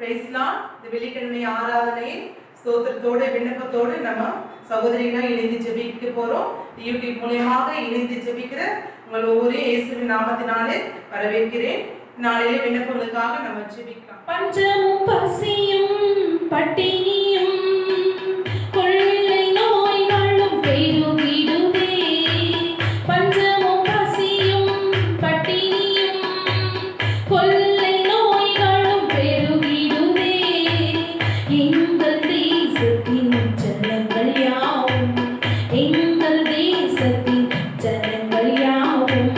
பிரைஸ்லாம். இந்த வெள்ளிக்கிழமை ஆராதனையை ஸ்தோத்திரத்தோடு விண்ணப்பத்தோடு நம்ம சகோதரிகளாக இணைந்து ஜெபிக்க போறோம். யூடியூப் மூலியமாக இணைந்து ஜெபிக்கிற உங்கள் ஒவ்வொரு இயேசுவின் நாமத்தினாலே வரவேற்கிறேன். நாளையிலே விண்ணப்பங்களுக்காக நம்ம ஜெபிக்கலாம். பஞ்சமும் பசியும் பட்டினியும் கொள்ளை நோய்களும் பெருகிடுதே. பஞ்சமும் பசியும் பட்டினியும் கொள்ளை நோய்களும் பெருகிடுதே. எங்கள் தேசத்தின் ஜனங்கள் யாவும், எங்கள் தேசத்தின் ஜனங்கள் யாவும்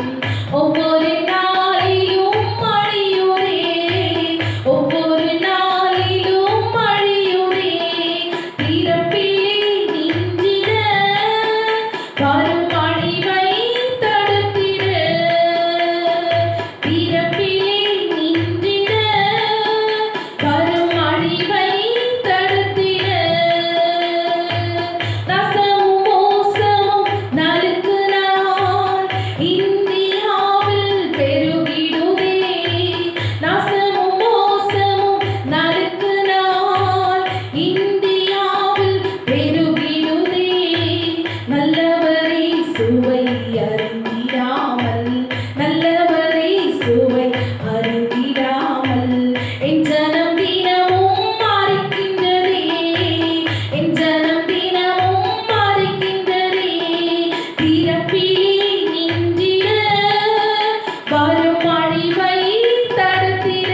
ஒவ்வொரு நாளிலும் மடியுதே, ஒவ்வொரு நாளிலும் மடியுதே. பிறப்பிலே நின்றிட வரும் அழிவை தடுத்திட, பிறப்பிலே நின்றிட வரும் அழிவை தடுத்திட. ரசமும் மோசமும் நாளுக்கு நாள் இந்தியாவில் பெருகிடுதே. நாசமும் மோசமும் நாளுக்கு நாள் இந்தியாவில் பெருகிடுதே. நல்லவரே சுவை அறிந்திடாமல், நல்லவரே சுவை அறிந்திடாமல் என் ஜனம் தினமும் மாறுகின்றதே, என் ஜனம் தினமும் மாறுகின்றதே. பிறப்பிலே நின்றிட வரும் அழிவை தடுத்திட,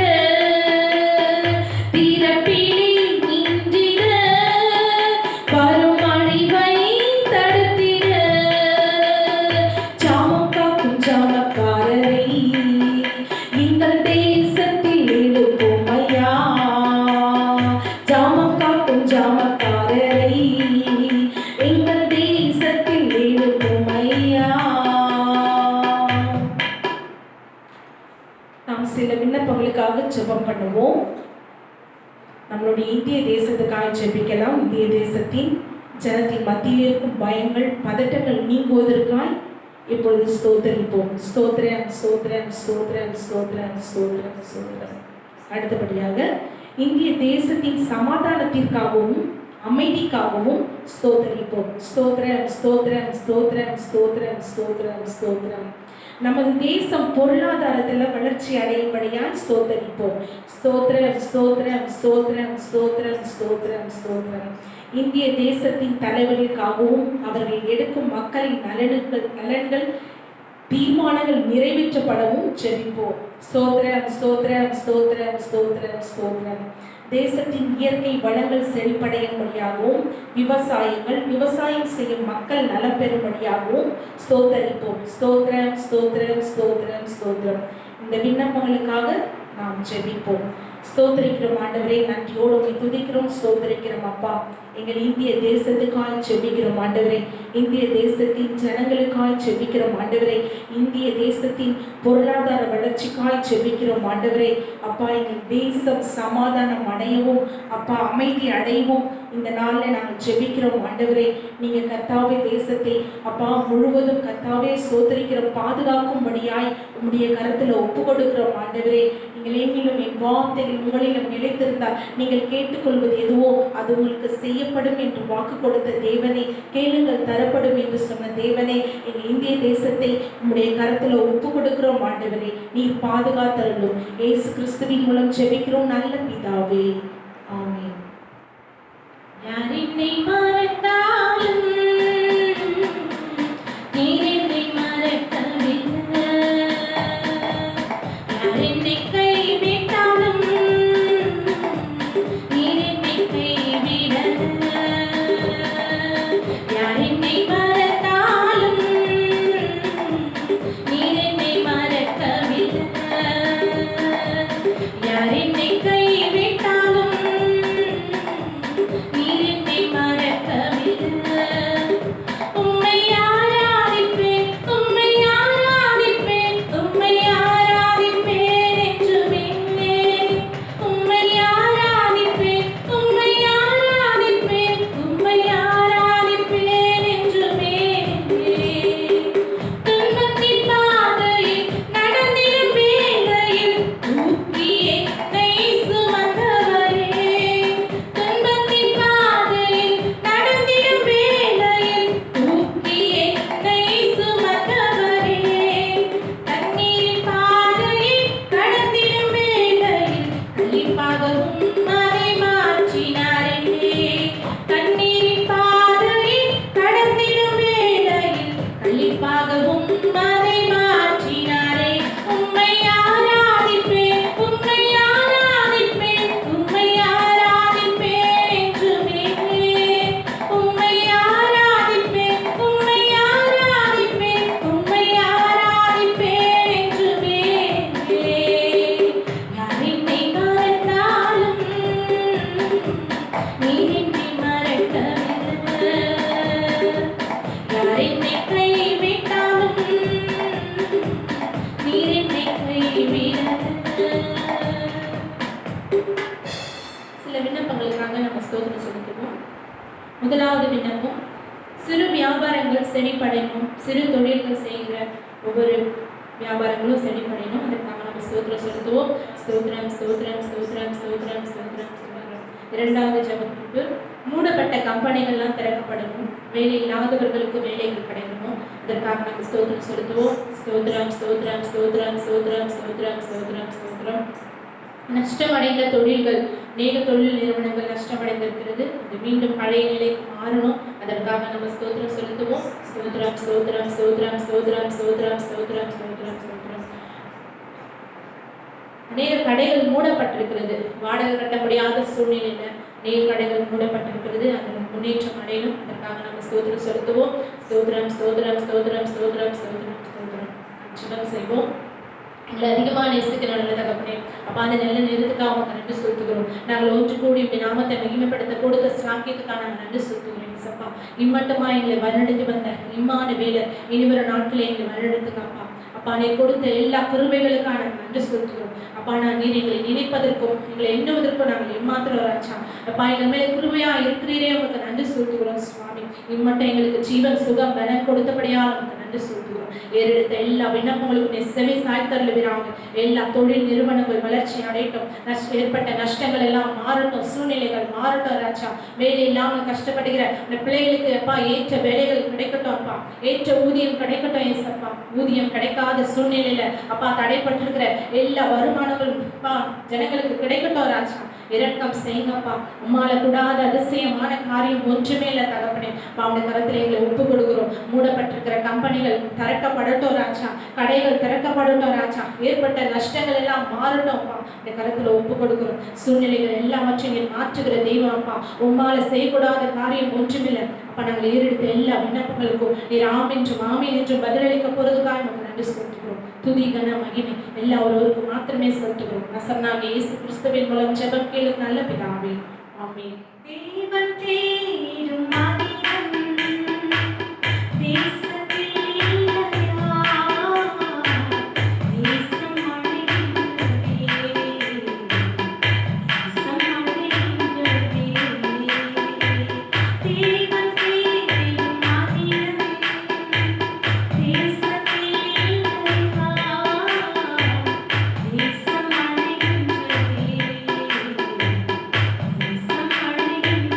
பிறப்பிலே நின்றிட வரும் அழிவை தடுத்திட. ஜாமம் காக்கும் ஜாமக்காரரை எங்கள் தேசத்தில் எழுப்பும் ஐயா. ஜாமம் காக்கும் ஜாமக்காரரை எங்கள் தேசத்தில் எழுப்பும் ஐயா. நாம் சில விண்ணப்பங்களுக்காக ஜெபம் பண்ணுவோம். நம்மளுடைய இந்திய தேசத்துக்காக ஜெபிக்கலாம். இந்திய தேசத்தின் ஜனத்தின் மத்தியில் இருக்கும் பயங்கள் பதட்டங்கள் நீங்குவதற்காய் இப்பொழுது ஸ்தோத்தரிப்போம். ஸ்தோத்திரம் ஸ்தோத்திரம் ஸ்தோத்திரம் ஸ்தோத்திரம் ஸ்தோத்திரம் ஸ்தோத்திரம். அடுத்தபடியாக இந்திய தேசத்தின் சமாதானத்திற்காகவும் அமைதிக்காகவும் ஸ்தோத்தரிப்போம். ஸ்தோத்திரம் ஸ்தோத்திரம் ஸ்தோத்திரம் ஸ்தோத்திரம் ஸ்தோத்திரம் ஸ்தோத்திரம். நமது தேசம் பொருளாதாரத்தில் வளர்ச்சி அடையும்படியாய் ஸ்தோத்தரிப்போம். ஸ்தோத்திரம் ஸ்தோத்திரம் ஸ்தோத்திரம் ஸ்தோத்திரம் ஸ்தோத்திரம் ஸ்தோத்திரம். இந்திய தேசத்தின் தலைவர்களுக்காகவும் அவர்கள் எடுக்கும் மக்களின் நலன்கள் தீர்மானங்கள் நிறைவேற்றப்படவும் ஜெபிப்போம். ஸ்தோத்திரம் ஸ்தோத்திரம் ஸ்தோத்திரம் ஸ்தோத்திரம் ஸ்தோத்திரம். தேசத்தின் இயற்கை வளங்கள் செழிப்படையும்படியாகவும் விவசாயம் செய்யும் மக்கள் நலம் பெறும்படியாகவும் ஸ்தோத்தரிப்போம். ஸ்தோத்திரம் ஸ்தோத்திரம் ஸ்தோத்திரம் ஸ்தோத்திரம். இந்த விண்ணப்பங்களுக்காக நாம் ஜெபிப்போம். ஸ்தோத்திரிக்கிறோம் ஆண்டவரே, நன்றியோடு உம்மை துதிக்கிறோம், ஸ்தோத்திரிக்கிறோம் அப்பா. எங்கள் இந்திய தேசத்துக்காய் ஜெபிக்கிறோம் ஆண்டவரே, இந்திய தேசத்தின் ஜனங்களுக்காய் ஜெபிக்கிறோம் ஆண்டவரே, இந்திய தேசத்தின் பொருளாதார வளர்ச்சிக்காய் ஜெபிக்கிறோம் ஆண்டவரே. அப்பா, எங்கள் தேசம் சமாதானம் அடையவும் அப்பா அமைதி அடையவும் இந்த நாளில் நாங்கள் ஜெபிக்கிறோம் ஆண்டவரே. நீங்கள் கர்த்தாவே தேசத்தை அப்பா முழுவதும் கர்த்தாவே ஸ்தோத்திரிக்கிறோம் பாதுகாக்கும்படியாய் உம்முடைய கரத்தில் ஒப்பு கொடுக்கிறோம் ஆண்டவரே. நீங்கள் எங்கிலும் என் வார்த்தைகள் உங்களிலும் நிலைத்திருந்தால் நீங்கள் கேட்டுக்கொள்வது எதுவோ அது உங்களுக்கு செய்யப்படும் என்று வாக்கு கொடுத்த தேவனே, கேளுங்கள் தரப்படும் என்று சொன்ன தேவனே, எங்கள் இந்திய தேசத்தை உம்முடைய கரத்தில் ஒப்பு கொடுக்கிறோம் ஆண்டவரே. நீர் பாதுகாத்தருளும். இயேசு கிறிஸ்துவின் மூலம் ஜெபிக்கிறோம் நல்ல பிதாவே, ஆமென். யார் என்னை மறந்தாலும் நீர் என்னை மறக்கவில்லை, யார் என்னை கைவிட்டாலும் நீர் என்னை கைவிடவில்லை, யார் என்னை மறந்தாலும் நீர் என்னை மறக்கவில்லை, யார் என்னை கைவிட்டாலும் நீர் என்னை மறக்கவில்லை. இரண்டாவது விண்ணப்பம், சிறு வியாபாரங்கள் செழிப்படையணும், சிறு தொழில்கள் செய்கிற ஒவ்வொரு வியாபாரங்களும் செழிப்படையணும். அதற்காக நம்ம ஸ்தோத்திரம் செலுத்துவோம். ஸ்தோத்திரம் ஸ்தோத்திரம் ஸ்தோத்திரம் ஸ்தோத்திரம் ஸ்தோத்திரம் ஸ்தோத்திரம். இரண்டாவது ஜெபத்துக்கு, மூடப்பட்ட கம்பெனிகள்லாம் திறக்கப்படணும், வேலை இல்லாதவர்களுக்கு வேலைகள் கிடைக்கணும். அதற்காக நம்ம ஸ்தோத்திரம் செலுத்துவோம். ஸ்தோத்திரம் ஸ்தோத்திரம் ஸ்தோத்திரம் ஸ்தோத்திரம் ஸ்தோத்திரம் ஸ்தோத்திரம் ஸ்தோத்திரம். நஷ்டமடைந்த தொழில்கள், அநேக தொழில் நிறுவனங்கள் நஷ்டமடைந்திருக்கிறது, அது மீண்டும் பழைய நிலைக்கு மாறணும். அதற்காக நம்ம ஸ்தோத்திரம் செலுத்துவோம். ஸ்தோத்திரம் ஸ்தோத்திரம் ஸ்தோத்திரம் ஸ்தோத்திரம் ஸ்தோத்திரம் ஸ்தோத்திரம் ஸ்தோத்திரம் ஸ்தோத்திரம். அநேக கடைகள் மூடப்பட்டிருக்கிறது, வாடகை கட்ட முடியாத சூழ்நிலையில அநேக கடைகள் மூடப்பட்டிருக்கிறது, அதன் முன்னேற்றம் அடையணும். அதற்காக நம்ம ஸ்தோத்திரம் செலுத்துவோம். ஸ்தோத்திரம் ஸ்தோத்திரம் ஸ்தோத்திரம் ஸ்தோத்திரம் ஸ்தோத்திரம் ஸ்தோத்திரம். ஜெபம் செய்வோம். எங்களை அதிகமாக நேசிக்கிற நல்ல தகப்பனே, அப்பா அந்த நல்ல நேரத்துக்காக அவங்க நன்றி செலுத்துகிறோம். நாங்கள் ஒன்று கூடி இப்படி நாமத்தை மகிமைப்படுத்த கொடுத்த சாக்கியத்துக்காக நாங்கள் நன்றி செலுத்துகிறோம். சப்பா இம்மட்டமா எங்களை வழிநடத்தி வந்த இம்மான வேலை இனிவர நாட்களை எங்களை வழிநடத்துங்கப்பா. அப்பா நீ கொடுத்த எல்லா கிருபைகளுக்காக நாங்கள் நன்றி செலுத்துகிறோம். அப்பா நீர் எங்களை நினைப்பதற்கும் எங்களை எண்ணுவதற்கும் நாங்கள் எம்மாத்திரம் ராஜா. அப்பா எங்கள் மேலே கிருபையா இருக்கிறீரே உங்களுக்கு நன்றி செலுத்துகிறோம் சுவாமி. இம்மட்டும் எங்களுக்கு ஜீவன் சுகம் பலன் கொடுத்தபடியா உங்களுக்கு நன்றி செலுத்துகிறோம். ஏறெடுத்த எல்லா விண்ணப்பங்களுக்கும் நீ செவி சாய்த்தருளுகிறாங்க. எல்லா தொழில் நிறுவனங்கள் வளர்ச்சி அடையட்டும், ஏற்பட்ட நஷ்டங்கள் எல்லாம் மாறட்டும், சூழ்நிலைகள் மாறட்டும் ராஜா. வேலை இல்லாமல் கஷ்டப்படுகிற இந்த பிள்ளைகளுக்கு அப்பா ஏற்ற வேலைகள் கிடைக்கட்டும் அப்பா, ஏற்ற ஊதியம் கிடைக்கட்டும் ஏசப்பா. ஊதியம் கிடைக்காத சூழ்நிலையில அப்பா தடைப்பட்டிருக்கிற எல்லா வருமானங்களும் அப்பா ஜனங்களுக்கு கிடைக்கட்டும் ராஜா. இரக்கம் செய்யுங்கப்பா. உம்மால கூடாத அதிசயமான காரியம் ஒன்றுமே இல்லை தகப்பனே. அவனுடைய கரத்தில் எங்களை ஒப்பு கொடுக்கிறோம். மூடப்பட்டிருக்கிற கம்பெனிகள் திறக்கப்படட்டும் ராஜா, கடைகள் திறக்கப்படட்டும் ராஜா. ஏற்பட்ட நஷ்டங்கள் எல்லாம் மாறட்டும்ப்பா. இந்த கரத்துல ஒப்பு கொடுக்கிறோம். சூழ்நிலைகள் எல்லாவற்றையும் நீர் மாற்றுகிற தெய்வம் அப்பா. உம்மால செய்யக்கூடாத காரியம் ஒன்றுமில்லை அப்பா. நாங்கள் ஏறெடுத்த எல்லா விண்ணப்பங்களுக்கும் நீர் ஆம் என்றும் ஆமீன் என்றும் பதிலளிக்க போறதுக்காக நமக்கு நன்றி செலுத்துகிறோம். துதி கன மகிமை எல்லா ஒருவருக்கும் மாத்திரமே செலுத்துகிறோம். நசர்னாகிய இயேசு கிறிஸ்துவின் மூலம் ஜெபம் கேளும் நல்ல பிதாவே, ஆமென். தேவன் தேடும் மனிதன் தேசத்தில் இல்லையா, தேசம் அழிகின்றதே, தேசம் அழிகின்றதே. தேவன் தேடும் மனிதன் தேசத்தில் இல்லையா, தேசம் அழிகின்றதே, தேசம் அழிகின்றதே.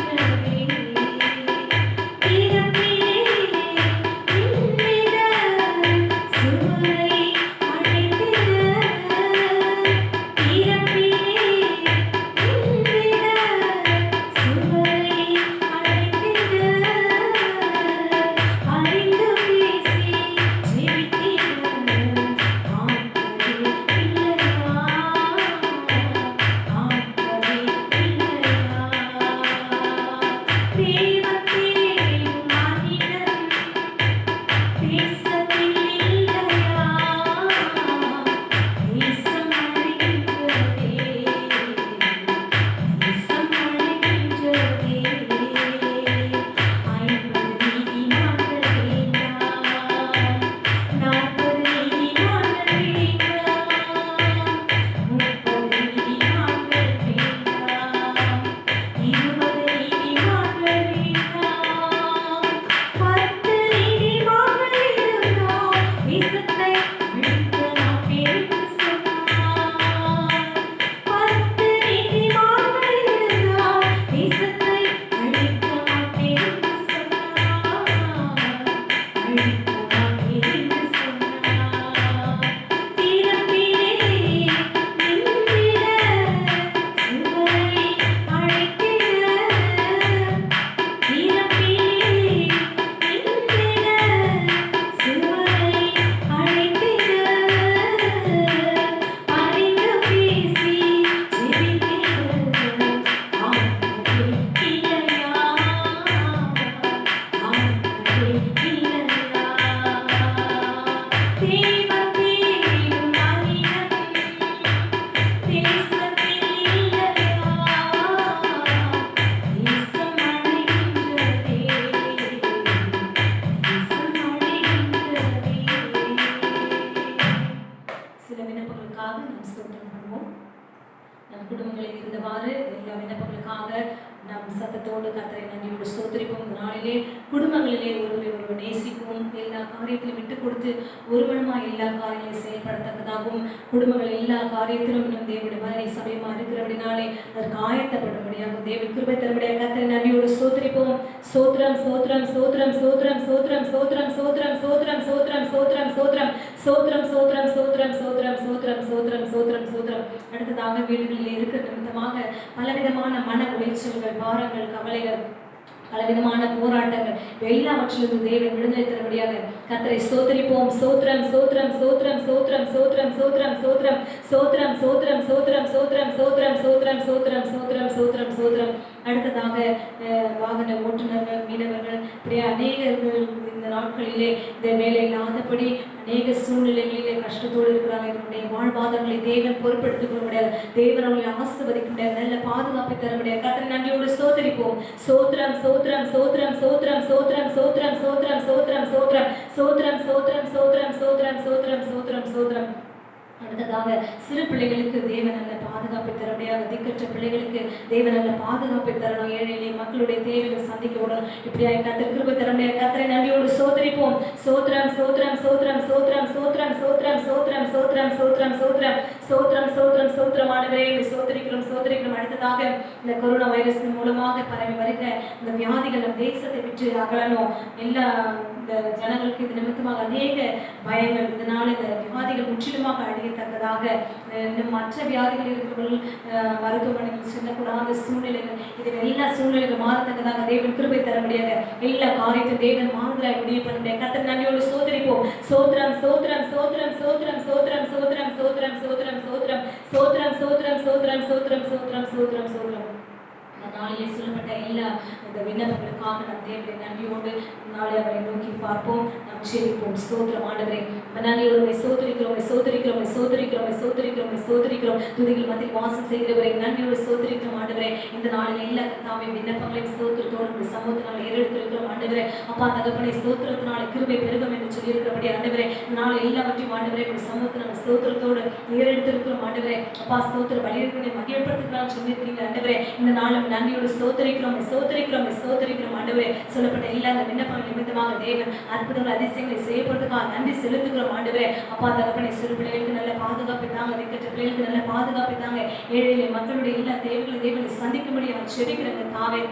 நம் சத்தத்தோடு கர்த்தரை நன்றியோடு ஸ்தோத்திரிப்போம். இந்த நாளிலே குடும்பங்களிலே ஒருவரை ஒருவர் நேசிப்போம். எல்லா காரியத்திலும் விட்டு கொடுத்து ஒருவனமாய் எல்லா காரியங்களையும் செயல்படத்தக்கதாகவும் குடும்பங்கள் எல்லா காரியத்திலும் நம் தேவனுடைய மகனை சமயமா இருக்கிறபடினாலே அதற்கு ஆயத்தப்படும்படியாகும் தேவன் கிருபை தரும்படியாக கர்த்தரை நன்றியோடு ஸ்தோத்திரிப்போம். சோத்ரம் சோத்ரம் சோத்ரம் சோத்ரம் சோத்ரம் சோத்ரம் சோத்ரம் சோத்ரம் சோத்ரம் சோத்ரம் சோத்ரம் சோத்ரம் சோத்ரம் சோத்ரம் சோத்ரம் சோத்ரம் சோத்ரம் சோத்ரம் சோத்ரம். அடுத்ததாக வீடுகளில் இருக்கிற நிமித்தமாக பலவிதமான மன உளைச்சல்கள், பாரங்கள், கவலைகள், பலவிதமான போராட்டங்கள் எல்லாவற்றிலிருந்து தேவன் விடுதலை தரும்படியாக கர்த்தரை ஸ்தோத்திரிப்போம். சோத்ரம் சோத்ரம் சோத்ரம் சோத்ரம் சோத்ரம் சோத்ரம் சோத்ரம் சோத்ரம் சோத்ரம் சோத்ரம் சோத்ரம் சோத்ரம் சோத்ரம் சோத்ரம் சோத்ரம் சோத்ரம் சோத்ரம். அடுத்ததாக வாகன ஓட்டுநர்கள், மீனவர்கள், இப்படியே அநேகர்கள் இந்த நாட்களிலே இந்த வேலை இல்லாதபடி அநேக சூழ்நிலைகளிலே கஷ்டத்தோடு இருக்கிறாங்க. இதனுடைய வாழ்வாதாரங்களை தேவன் பொறுப்படுத்திக் கொள்ள முடியாது. தேவன் அவர்களை ஆசீர்வதிக்க முடியாது. நல்ல பாதுகாப்பை தர முடியாது. கர்த்தரை நன்றியோடு ஸ்தோத்திரிப்போம். சோத்ரம் சோத்ரம் சோத்ரம் சோத்ரம் சோத்ரம் சோத்ரம் சோத்ரம் சோத்ரம் சோத்ரம் சோத்ரம் சோத்ரம் சோத்ரம் சோத்ரம் சோத்ரம் சோத்ரம் சோத்ரம். அடுத்ததாக சிறு பிள்ளைகளுக்கு தேவன் நல்ல பாதுகாப்பை தரமுடியாக, திக்கற்ற பிள்ளைகளுக்கு தேவன் நல்ல பாதுகாப்பை தரணும். ஏழை எளிய மக்களுடைய தேவைகளை சந்திக்க விடணும். இப்படியாக கர்த்தர் கிருபை தரமுடியாக கர்த்தரை நன்றியோடு ஸ்தோத்திரிப்போம். சோத்ரம் சோத்ரம் சோத்ரம் சோத்ரம் சோத்ரம் சோத்ரம் சோத்ரம் சோத்ரம் சோத்ரம் சோத்ரம் சோத்ரம் சோத்ரம் சோத்ரம். ஆண்டவரே ஸ்தோத்திரிக்கிறோம் ஸ்தோத்திரிக்கிறோம். அடுத்ததாக இந்த கொரோனா வைரஸின் மூலமாக பரவி வருகிற இந்த வியாதிகள் நம் தேசத்தை விட்டு அகலணும். எல்லா இந்த ஜனங்களுக்கு இது நிமித்தமாக அநேக பயங்கள், இதனால் இந்த வியாதிகள் முற்றிலுமாக அழியத்தக்கதாக, இன்னும் மற்ற வியாதிகள் இருக்கிறவர்கள் மருத்துவமனைகள் செல்லக்கூடாத சூழ்நிலைகள், இதில் எல்லா சூழ்நிலைகள் மாறத்தக்கதாக தேவன் கிருபை தர முடியாது. எல்லா காரியத்தையும் தேவன் மாறுதலாய் முடிவு பண்ண முடியாது. கர்த்தர் நன்றியோடு ஸ்தோத்திரிப்போம். சோத்ரம் சோத்ரம் சோத்ரம் சோத்ரம் சோத்ரம் சோத்ரம் சோத்ரம் சோத்ரம் சோத்ரம் சோத்ரம் சோத்ரம் சோத்ரம் சோத்ரம் சோத்ரம் சோத்ரம் சோத்ரம். நாளிலே சொல்லப்பட்ட எல்லா இந்த விண்ணப்பங்களுக்காக நம் தேவனுடைய நன்றியோடு நாளை அவரை நோக்கி பார்ப்போம். நாம் ஜெபிப்போம். ஸ்தோத்திரம் ஆண்டவரே, நன்றியோடு சோதரிக்கிறோம் சோதரிக்கிறோம் சோதரிக்கிறோம் சோதரிக்கிறோம் சோதரிக்கிறோம். துதிகள் மத்தியில் வாசம் செய்கிறவரை நன்றியோடு சோதரிக்கிறோம் ஆண்டவரே. இந்த நாளில் எல்லா கர்த்தாவே விண்ணப்பங்களையும் ஸ்தோத்திரத்தோடு சமூகத்தினால் ஏறெடுத்திருக்கிறோம் ஆண்டவரே. அப்பா தகப்பனை ஸ்தோத்திரத்தினால கிருபை பெருகும் என்று சொல்லியிருக்கிறபடி ஆண்டவரே, இந்த நாள் எல்லாவற்றையும் ஆண்டவரே சமூகத்தினால் ஸ்தோத்திரத்தோடு ஏறெடுத்திருக்கிறோம் ஆண்டவரே. அப்பா ஸ்தோத்திர பலியிற்குனை மகிழ்ப்படுத்துகிறான்னு சொல்லியிருக்கீங்க ஆண்டவரே. இந்த நாளும் நன்றியோடு ஸ்தோத்திரிக்கிறோம் ஸ்தோத்திரிக்கிறோம் ஸ்தோத்திரிக்கிறோம் ஆண்டவரே. சொல்லப்பட்ட எல்லா விண்ணப்பங்கள் நிமித்தமாக தேவன் அற்புதங்கள் அதிசயங்களை செய்யப்படுறதுக்காக நன்றி செலுத்துகிறோம் ஆண்டவரே. அப்பா தகப்பனை சிறு பிள்ளைகளுக்கு நல்ல பாதுகாப்பை தாங்க, திக்கற்ற பிள்ளைகளுக்கு நல்ல பாதுகாப்பை தாங்க, ஏழை மக்களுடைய எல்லா தேவைகளை தேவனை சந்திக்க முடியும் செபிக்கிறங்க தாவே.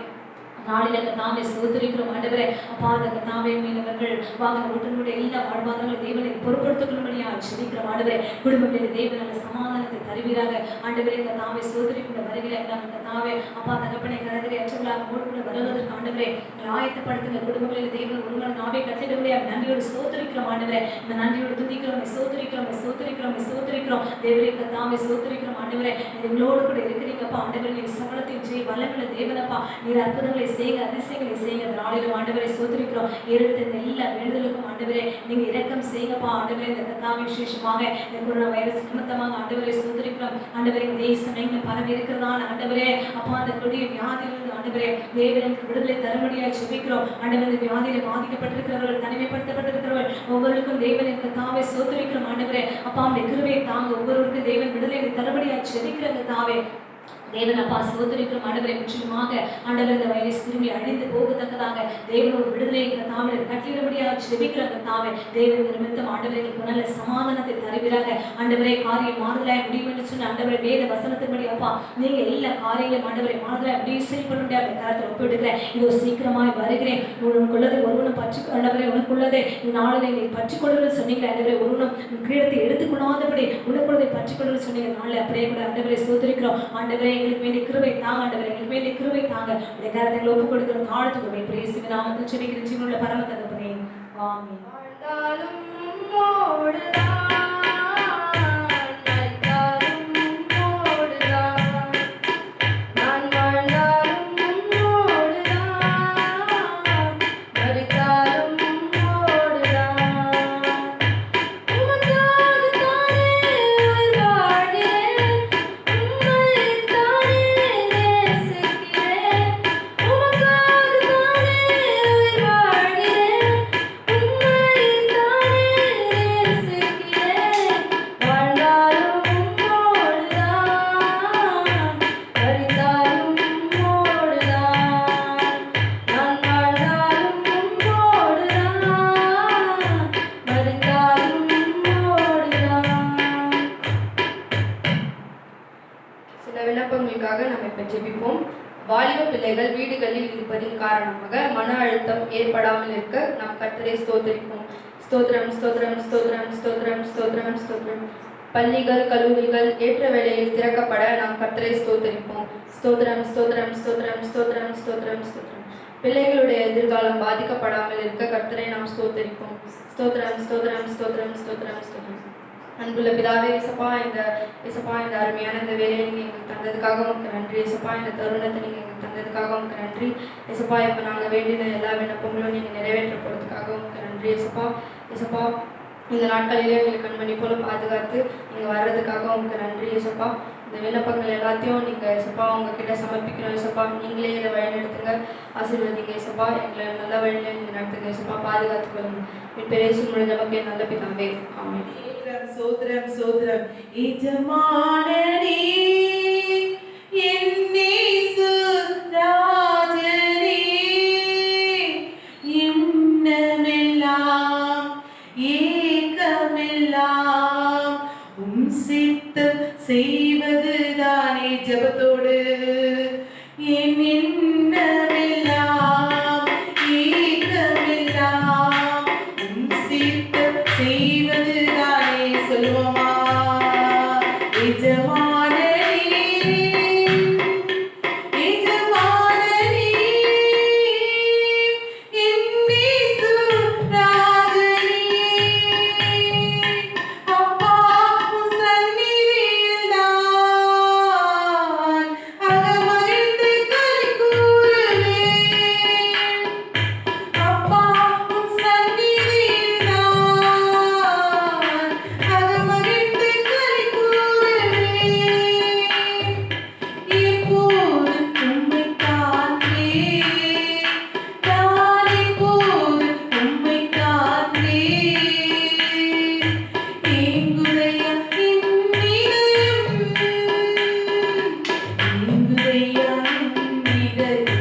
நாளில கர்த்தாவே ஸ்தோத்திரிக்கிறோம் ஆண்டவரே. அப்பா கர்த்தாவே மீனவர்கள் வாகன ஓட்டுநருடைய எல்லா வாழ்வாதாரங்களும் தேவனை பொறுப்படுத்திக் கொள்ளும்படியாக செபிக்கிறோம் ஆண்டவரே. குடும்பங்களில் தேவன் நல்ல சமாதானத்தை தருவீராக ஆண்டவரே. கர்த்தாவே ஸ்தோத்திரிக்கிற வருகிற கர்த்தாவே அப்பா தகப்பனை கரதிரை அச்சங்களாக ஓடுகிற வருவதற்கு ஆண்டவரே ஆயத்தப்படுத்துகிற குடும்பங்களில் தேவன் ஒருவன் நாவே கட்டிட முடியாது. நன்றியோடு ஸ்தோத்திரிக்கிறோம் ஆண்டவரே. இந்த நன்றியோடு துதிக்கிறோம் ஸ்தோத்திரிக்கிறோம் ஸ்தோத்திரிக்கிறோம் ஸ்தோத்திரிக்கிறோம் தேவரே. கர்த்தாவே ஸ்தோத்திரிக்கிறோம் ஆண்டவரே. எங்களோடு கூட இருக்கிறீங்கப்பா ஆண்டவரே. நீர் சகலத்தையும் செய்ய வல்லமையுள்ள தேவனப்பா. நீர் அற்புதங்களை செய்ய அதிசயங்களை செய்ய நாளிலும் ஆண்டவரை ஸ்தோத்திரிக்கிறோம். ஏறெடுத்த எல்லா வேண்டுதலுக்கும் ஆண்டவரே நீங்க இரக்கம் செய்யப்பா ஆண்டவரே. இந்த கர்த்தாவே விசேஷமாக இந்த கொரோனா வைரஸ் நிமித்தமாக ஆண்டவரை ஸ்தோத்திரிக்கிறோம் ஆண்டவரே. தேசம் எங்கும் பரவி இருக்கிறதான ஆண்டவரே அப்பா அந்த கொடிய வியாதியிலிருந்து ஆண்டவரே தேவனுக்கு விடுதலை தரும்படியாக ஜெபிக்கிறோம் ஆண்டவரே. இந்த வியாதியில பாதிக்கப்பட்டிருக்கிறவர்கள், தனிமைப்படுத்தப்பட்டிருக்கிறவர்கள் ஒவ்வொருக்கும் தேவனுக்கு தாவே ஸ்தோத்திரிக்கிறோம் ஆண்டவரே. அப்பா அவருடைய கிருபையை தாங்க, ஒவ்வொருவருக்கும் தேவன் விடுதலை தரும்படியாக ஜெபிக்கிறது தாவே. தேவன் அப்பா சோதரிக்கிறோம் ஆண்டவரை. முற்றிலுமாக ஆண்டவர் இந்த வைரஸ் திரும்பி அழிந்து போகத்தக்கதாக தேவன் ஒரு விடுதலை தாவரை கட்டிடபடியாக ஜெபிக்கிறாங்க தாவே. தேவன் நிமித்தம் ஆண்டவர்களுக்கு நல்ல சமாதானத்தை தருவீராக ஆண்டவரே. காரியம் மாறுதலாய் முடியும் என்று சொன்ன ஆண்டவரை வேத வசனத்தின்படி அப்பா நீங்க எல்லா காரியங்களையும் ஆண்டவரை மாறுதலாய் அப்படி சரி பண்ண முடியாது கருத்தை ஒப்பிடுகிறேன். இதோ சீக்கிரமாய் வருகிறேன். உனக்குள்ளதை ஒருவனும் பற்றி ஆண்டவரை உனக்குள்ளதை நாளிலே நீ பற்றிக்கொள்ளுன்னு சொன்னீங்க ஆண்டவரை. ஒருவனும் கிரீடத்தை எடுத்துக்கொள்ளாதபடி உனக்குள்ளதை பற்றிக்கொள்ளுன்னு சொன்னீங்க. நாளில் அப்படியே கூட ஆண்டவரை சோதரிக்கிறோம் ஆண்டவரே. எங்களுக்கு வேண்டிய கிருபை தாங்க ஆண்டவரே. எங்களுக்கு வேண்டிய கிருபை தாங்க. உடைய கரத்தை ஒப்புக் கொடுக்கிறோம். தாழ்த்துக்கோமே இயேசுவின் நாமத்தில் ஜெபிக்கிறேன் ஜீவனுள்ள பரம தகப்பனே. ஆமென். உம்மை தானே வாலிப பிள்ளைகள் வீடுகளில் இருப்பதின் காரணமாக மன அழுத்தம் ஏற்படாமல் இருக்க நாம் கர்த்தரை ஸ்தோத்திரிப்போம். ஸ்தோத்திரம் ஸ்தோத்திரம் ஸ்தோத்திரம் ஸ்தோத்திரம் ஸ்தோத்திரம் ஸ்தோத்திரம். பள்ளிகள் கல்லூரிகள் ஏற்ற வேளையில் திறக்கப்பட நாம் கர்த்தரை ஸ்தோத்திரிப்போம். ஸ்தோத்திரம் ஸ்தோத்திரம் ஸ்தோத்திரம் ஸ்தோத்திரம் ஸ்தோத்திரம் ஸ்தோத்திரம். பிள்ளைகளுடைய எதிர்காலம் பாதிக்கப்படாமல் இருக்க கர்த்தரை நாம் ஸ்தோத்திரிப்போம். ஸ்தோத்திரம் ஸ்தோத்திரம் ஸ்தோத்திரம் ஸ்தோத்திரம் ஸ்தோத்திரம். அன்புள்ள பிதாவே, இசப்பா இந்த அருமையான இந்த வேலையை நீங்கள் எங்களுக்கு தந்ததுக்காக உங்களுக்கு நன்றி. இசப்பா இந்த தருணத்தை நீங்கள் எங்களுக்கு தந்ததுக்காக உங்களுக்கு நன்றி. இசப்பா இப்போ நாங்கள் வேண்டின எல்லா விண்ணப்பங்களும் நீங்கள் நிறைவேற்ற போகிறதுக்காக உங்களுக்கு நன்றி. இசப்பா இந்த நாட்களிலே எங்களுக்கு கண்மணி போல பாதுகாத்து நீங்கள் வர்றதுக்காக உங்களுக்கு நன்றி. இசப்பா இந்த விண்ணப்பங்கள் எல்லாத்தையும் நீங்கள் இசப்பா உங்ககிட்ட சமர்ப்பிக்கிறோம். இசப்பா நீங்களே இதை வழிநடத்துங்க, ஆசீர்வதிங்க. இசப்பா எங்களை நல்ல வழியில் நீங்கள் நடத்துங்க. இசப்பா பாதுகாத்துக்கொள்ளுங்க. என் பெரிய முடிஞ்ச மக்கள் நல்ல பிதாவே, ஆமென். சோதரம் சோதரம் எஜமானனே என்னேசு ராஜனே இன்னமெல்லாம் ஏகமெல்லாம் சித்தம் செய்வதுதானே ஜெபத்தோடு என் இன்னமெல்லாம் ஏகமெல்லாம் சித்தம் செய்வதுதானே சொல்லுவோமா எஜமானனே எஜமானனே என்னேசு ராஜனே அப்பா உன் சந்நிதியில் நான் அகமகிழ்ந்து களி கூறுவேன். அப்பா உன் சந்நிதியில் நான் அகமகிழ்ந்து களி கூறுவேன். இப்போது உம்மை காண்பேன், நான் இப்போது உம்மை காண்பேன். ஏங்குதையா என் இதயம், ஏங்குதையா என் இதயம்.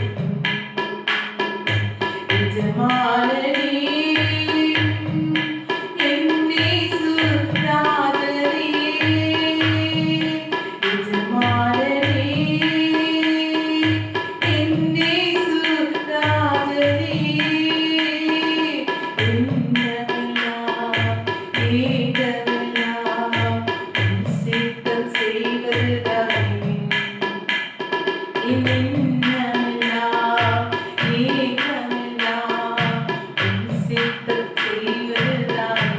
எஜமானனே என்னேசு ராஜனே எஜமானனே என்னேசு ராஜனே இன்னமெல்லாம் ஏகமெல்லாம் உம் சித்தம் செய்வதுதானே இன்னமெல்லாம் ஏகமெல்லாம் உம் சித்தம் செய்வதுதானே.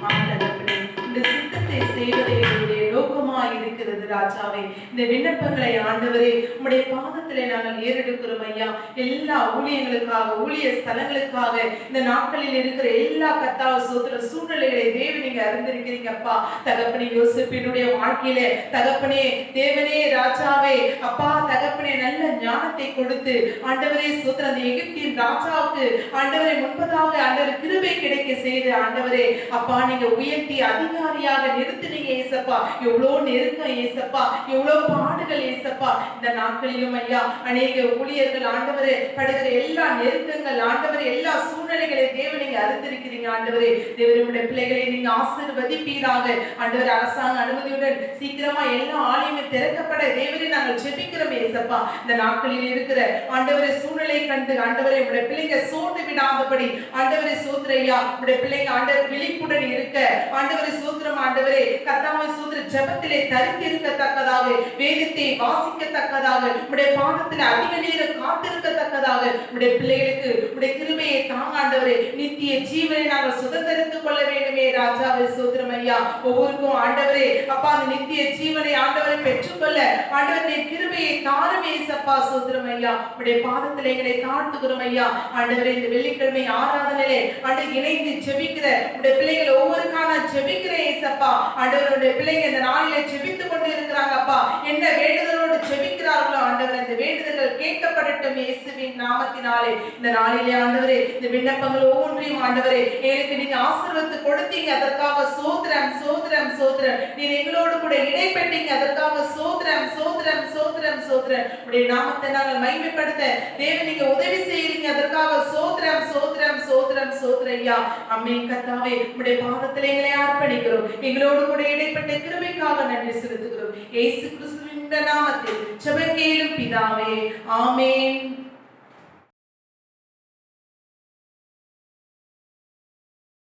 ஆண்டவரே, இந்த சித்தத்தை செய்வதே எங்களுடைய நோக்கமாய் இருக்கிறது ராஜாவே. இந்த விண்ணப்பங்களை ஆண்டவரே உம்முடைய பாதத்திலே நாங்கள் ஏறெடுக்கிறோம் ஐயா. எல்லா ஊழியங்களுக்காக, ஊழிய ஸ்தலங்களுக்காக, இந்த நாட்களில் இருக்கிற எல்லா கர்த்தாவ சோதர சூழ்நிலைகளை தேவன் நீங்க அறிந்திருக்கிறீங்க அப்பா. தகப்பனே யோசேப்பினுடைய வாழ்க்கையிலே தகப்பனே தேவனே ராஜாவே அப்பா தகப்பனே நல்ல ஞானத்தை கொடுத்து ஆண்டவரே சோதர அந்த எகிப்தின் ராஜாவுக்கு ஆண்டவரே முன்பதாக ஆண்டவர் கிருபை கிடைக்க செய்து ஆண்டவரே அப்பா நீங்க உயர்த்தி அதிகாரியாக நிறுத்தினீங்க ஏசப்பா. எவ்வளோ நெருக்கம் ஏசப்பா, எவ்வளோ பாடுகள் ஏசப்பா. இந்த நாட்களிலும் ஐயா அநேக ஊழியர்கள் ஆண்டவரே படுகிற எல்லா நெருக்கங்கள் ஆண்டவரே எல்லா சூழ்நிலைகளை தேவன் நீங்க அறிந்திருக்கிறீங்க ஆண்டவரே. தேவனுடைய பிள்ளைகளை நீங்க ஆசீர்வதிப்பீராக ஆண்டவர். அரசாங்க அனுமதியுடன் சீக்கிரமா எல்லா ஆலயமும் திறக்கப்பட தேவனை நாங்கள் ஜெபிக்கிறோம் ஏசப்பா. இந்த நாட்களில் இருக்கிற ஆண்டவரே சூழ்நிலை கண்டு ஆண்டவரே உடைய பிள்ளைங்க சோர்ந்து விடாதபடி ஆண்டவரே சோத்திரையா உடைய பிள்ளைங்க ஆண்டவர் விழிப்புடன் இருக்க ஆண்டவரே சோத்திரம் ஆண்டவரே கர்த்தாவே சோத்திர ஜெபத்திலே தரித்து இருக்கத்தக்கதாக வேதத்தை வாசிக்கத்தக்கதாக உடைய பாதத்தில் அதிக நேரம் காத்திருக்கத்தக்கதாக உடைய பிள்ளைகளுக்கு உடைய கிருபையை தாங்க ஆண்டவரே. நித்திய ஜீவனை நாங்கள் சுதந்திரித்துக் கொள்ள வேண்டுமே ராஜாவே சோத்திரம் ஐயா. ஒவ்வொருக்கும் ஆண்டவரே அப்பா அந்த நித்திய ஜீவனை ஆண்டவரை பெற்றுக்கொள்ள ஆண்டவரே கிருபையை தாருமே சப்பா சோத்திரம் ஐயா. உடைய பாதத்தில் எங்களை தாழ்த்துகிறோம் ஐயா. ஆண்டவரே இந்த வெள்ளிக்கிழமை ஆராதனையிலே ஆண்டவர் இணைந்து ஜெபிக்கிற உடைய பிள்ளைகள் ஒவ்வொருக்கான ஜெபிக்கிறேன் ஏசப்பா. ஆண்டவருடைய பிள்ளைங்க இந்த நாளிலே ஜெபித்துக் கொண்டு இருக்கிறாங்க அப்பா. என்ன வேண்டுதலோடு ஜெபிக்கிறார்களோ ஆண்டவர் அந்த வேண்டுதல்கள் கேட்கப்படட்டும் இயேசுவின் நாமத்தினாலே. இந்த நாளிலே ஆண்டவரே இந்த விண்ணப்பங்கள் ஒவ்வொன்றையும் ஆண்டவரே எனக்கு நீங்க ஆசீர்வதித்து கொடுத்தீங்க, அதற்காக சோத்திரம் சோத்திரம் சோத்திரம். நீர் எங்களோடு கூட இடைப்பட்டீங்க, அதற்காக சோத்திரம் சோத்திரம் சோத்திரம் சோத்திரம். உடைய நாமத்தை நாங்கள் மகிமைப்படுத்த தேவன் நீங்க உதவி செய்யறீங்க, அதற்காக சோத்திரம் சோத்திரம் சோத்திரம் சோத்திரம் ஐயா. அம்மேன் கர்த்தாவே உடைய பாதத்திலே எங்களை அர்ப்பணிக்கிறோம். எங்களோடு கூட இடைப்பட்ட கிருபைக்காக நன்றி செலுத்துகிறோம். இயேசு கிறிஸ்துவின் நாமத்தில் ஜெபம் பிதாவே. ஆமென்.